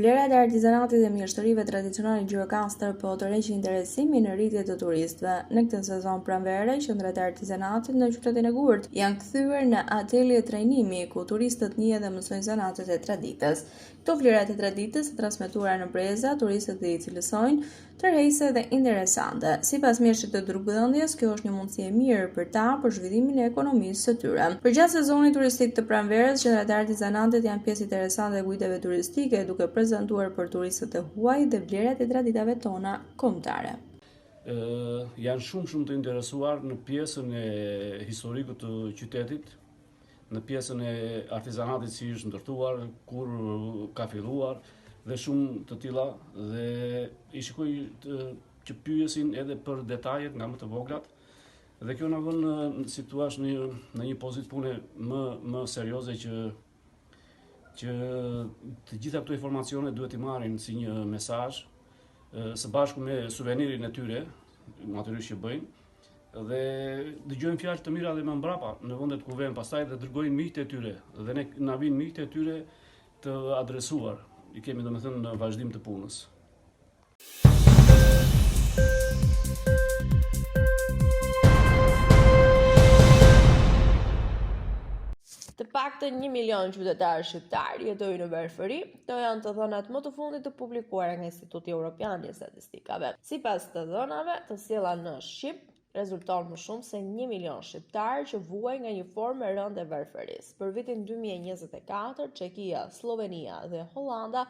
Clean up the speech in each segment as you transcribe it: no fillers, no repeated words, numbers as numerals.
Vlerat e artizanatit dhe mjeshtërive tradicionale Gjirokastër po tërheqin interesimin në rritje të turistëve. Në këtë sezon pranvere, qendrat e artizanatit në qytetin e Gurt janë kthyer në atelje trajnimi, ku turistët njihen dhe mësojnë zanatet e traditës. Këto vlerat e traditës të transmetuara në breza, turistët i cilësojnë tërheqëse dhe interesante. Sipas mjeshtit të Durrëzëndjes, kjo është një mundësi e mirë për ta për zhvillimin e ekonomisë së tyre. Përgjatë sezonit turistik të pranverës, qendrat e artizanatit janë pjesë interesante e kujteve turistike, duke prezantuar për turistët e huaj dhe vlerat e traditave tona kombëtare. Janë shumë të interesuar në pjesën e historike të qytetit, në pjesën e artizanatit si është ndërtuar, kur ka filluar dhe shumë të tilla, dhe i shikoj që pyesin edhe për detajet nga më të voglat, dhe kjo na vën në situash në një pozitë pune më serioze që të gjitha këto informacione duhet i marrin si një mesazh së bashku me suvenirin e tyre, natyrisht që bëjnë, dhe dëgjojnë fjalë të mira dhe më mbrapa në vendet ku vjen pastaj dhe dërgojnë miqtë e tyre, dhe na vinë miqtë e tyre të adresuar. I kemi domethënë në vazhdim të punës. Të paktën 1 milion qytetarë shqiptarë jetojnë në varfëri. Këto janë të dhënat më të fundit të publikuara nga Instituti Evropian i Statistikave. Sipas të dhënave të sjella në Shqip, rezulton më shumë se 1 milion shqiptarë që vuajnë nga një formë e rëndë e varfërisë. Për vitin 2024, Çekia, Slovenia dhe Hollanda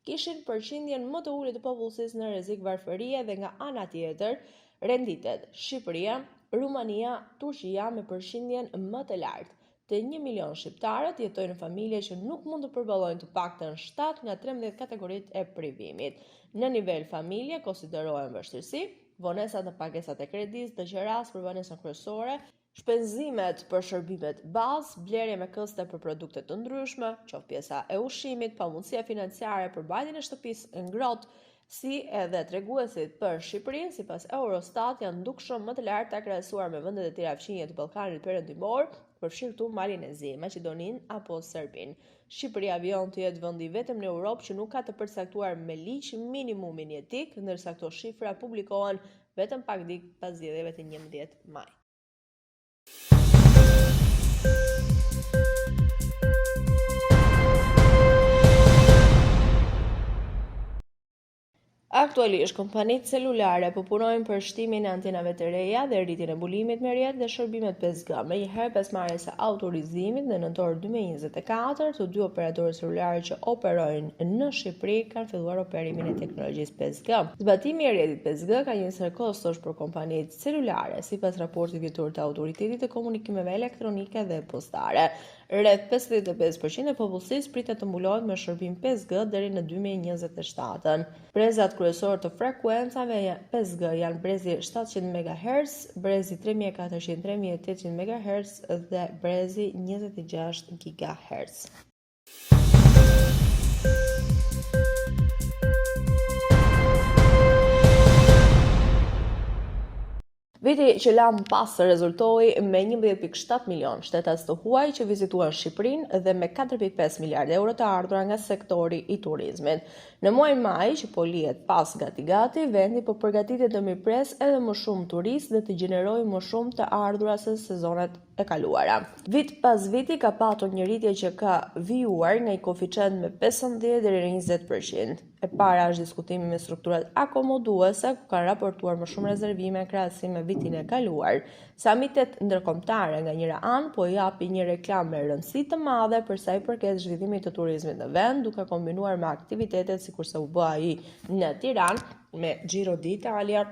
kishin përqindjen më të ulët të popullsisë në rrezik varfërie, dhe nga ana tjetër renditet Shqipëria, Rumania, Turqia me përqindjen më të lartë. Të 1 milion shqiptarët jetojnë në familje që nuk mund të përballojnë të paktën 7 nga 13 kategoritë e privimit. Në nivel familje konsiderohen vështirësi, vonesat në pagesat e kredis, dëgjeras për vonesën kryesore, shpenzimet për shërbimet bazë, blerje me këste për produkte të ndryshme, qoftë pjesa e ushqimit, pamundësia financiare për mbajtjen e shtëpisë ngrohtë, si edhe treguesit për Shqipërinë, sipas Eurostat, janë dukshëm më të lartë ta krahasuar me vendet e tjera fqinje të Ballkanit Perëndimor, përfshirë këtu Malin e Zi, Maqedoninë apo Serbinë. Shqipëria vijon të jetë vendi vetëm në Europë që nuk ka të përcaktuar me ligj minimumin jetik, ndërsa këto shifra publikohen vetëm pak ditë pas zgjedhjeve të 11 maj. Aktualisht, kompanitë celulare po punojnë për shtimin e antenave të reja dhe rritjen e mbulimit me rrjet dhe shërbimet 5G. Megjithatë, pas marrjes së autorizimit në nëntor 2024, të dy operatorët celulare që operojnë në Shqipëri kanë filluar operimin e teknologjisë 5G. Zbatimi i rrjetit 5G ka njësër kostosh për kompanitë celulare, sipas raportit vjetor të Autoritetit të Komunikimeve Elektronike dhe Postare. Rreth 55% e popullsisë pritet të mbulohet me shërbim 5G deri në 2027. Brezat kryesor të frekuencave 5G janë brezi 700 MHz, brezi 3400-3800 MHz dhe brezi 26 GHz. Viti që lam pas rezultoi me 11.7 milion shtetas të huaj që vizituan Shqipërinë dhe me 4.5 miliardë euro të ardhura nga sektori i turizmit. Në muajin maj, që po lihet pas gati, vendi po përgatitet të mirëpres edhe më shumë turistë dhe të gjenerojë më shumë të ardhura se sezonet e kaluara. Vit pas viti ka patur një rritje që ka vijuar nga një koeficient me 15 deri në 20%. E para është diskutimi me strukturat akomoduese, ku kanë raportuar më shumë rezervime në krahasim me vitin e kaluar. Samitet ndërkombëtare nga njëra anë po japi një reklam me rëndësi të madhe për sa i përket zhvillimit të turizmit në vend, duke kombinuar me aktivitetet sikurse u bë ai në Tiranë me Giro d'Italia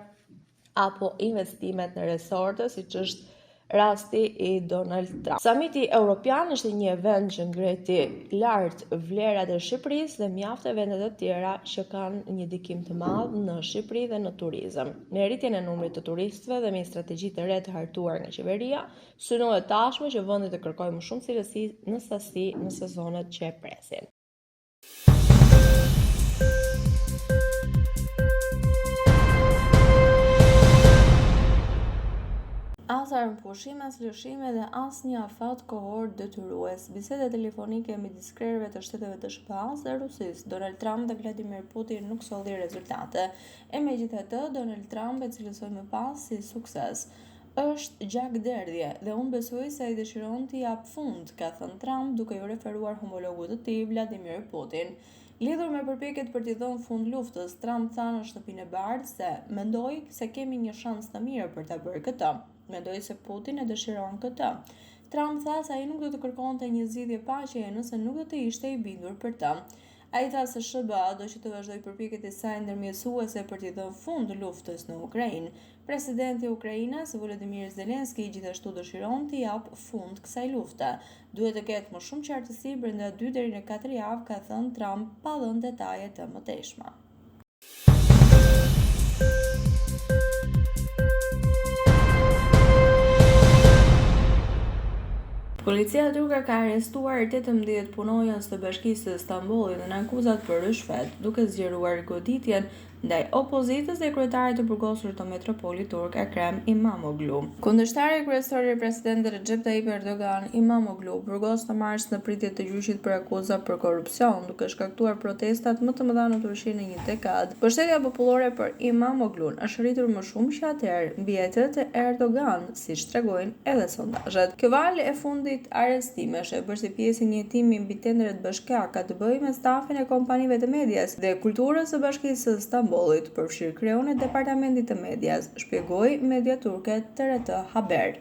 apo investimet në resorte, siç është rasti i Donald Trump. Samiti Evropian është një event që ngreti lart vlerat e Shqipërisë dhe mjaft e vendet e tjera që kanë një ndikim të madh në Shqipëri dhe në turizëm. Në rritjen e numrit të turistëve dhe me një strategji të re të hartuar nga qeveria, synohet tashmë që vendi të kërkojë më shumë cilësi në sasi në sezonet që e presin. as armëpushim, as lëshime dhe as një afat kohor detyrues. Biseda telefonike midis krerëve të shteteve të SBA-s dhe Rusisë, Donald Trump dhe Vladimir Putin nuk solli rezultate. E megjithatë, Donald Trump e cilësoi më pas si sukses. Është gjakderdhje dhe unë besoj se ai dëshiron t'i jap fund, ka thënë Trump duke ju referuar homologut të tij Vladimir Putin. Lidhur me përpjekjet për t'i dhënë fund luftës, Trump tha në Shtëpinë e Bardhë se mendoj se kemi një shans të mirë për ta bërë këtë. Mendoj se Putin e dëshiron këtë. Trump tha se ai nuk do të kërkonte një zgjidhje paqeje nëse nuk do të ishte i bindur për të. Ai tha se SBA do që të vazhdoj përpjekjet e saj ndërmjetësuese për t'i dhënë fund luftës në Ukrainë. Presidenti i Ukrainës, Volodymyr Zelensky, gjithashtu dëshiron t'i jap fund kësaj lufte. Duhet të ketë më shumë qartësi brenda 2 deri në 4 javë, ka thënë Trump pa dhënë detaje të mëtejshme. Policia turke ka arrestuar 18 punonjës të Bashkisë së Stambollit në akuzat për rishfet, duke zgjeruar goditjen ndaj opozitës dhe kryetarit të burgosur të metropolit turk Ekrem Imamoglu. Kundërshtari i kryesorit i presidentit Recep Tayyip Erdogan, Imamoglu, burgos në mars në pritje të gjyqit për akuza për korrupsion, duke shkaktuar protestat më të mëdha në Turqi në një dekadë. Mbështetja popullore për Imamoglun është rritur më shumë që atëherë mbi atë të Erdogan, siç tregojnë edhe sondazhet. Kjo valë e fundit arrestimesh e bërë si pjesë e një hetimi mbi tenderet bashkiake ka të bëjë me stafin e kompanive të medias dhe kulturës së Bashkisë së Stambollit, përfshirë kreun e departamentit të medias, shpjegoi media turke TRT Haber.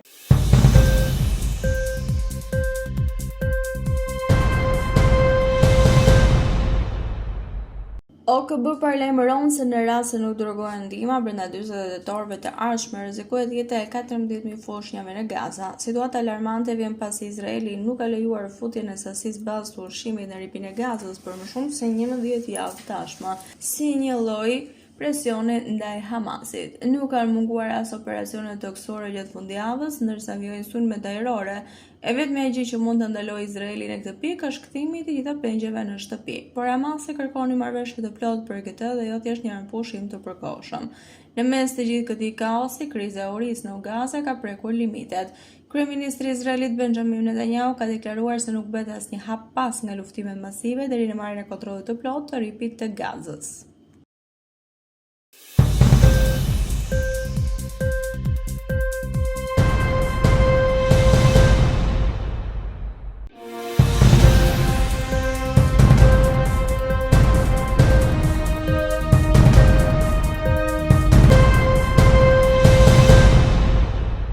OKB paralajmëron se në rast se nuk dërgohen ndihma brenda 40 orëve të ardhshme, rrezikohet jeta e 14.000 foshnjave në Gaza. Situata alarmante vjen pasi Izraeli nuk ka lejuar futjen e sasisë bazë të ushqimit në ripin e Gazës për më shumë se 11 javë tashmë, si një lloj presioni ndaj Hamasit. Nuk kanë munguar as operacionet toksore gjatë fundjavës, ndërsa vijojnë sulmet ajrore. E vetmja gjë që mund të ndalojë Izraelin në këtë pikë është kthimi i të gjitha pengjeve në shtëpi. Por Hamasi kërkon një marrëveshje të plotë për këtë dhe jo thjesht një pushim të përkohshëm. Në mes të gjithë këtij kaosi, kriza e urisë në Gaza ka prekur limitet. Kryeministri izraelit Benjamin Netanyahu ka deklaruar se nuk bëhet asnjë hap pas nga luftimet masive deri në marrjen e kontrollit të plotë të ripit të Gazës.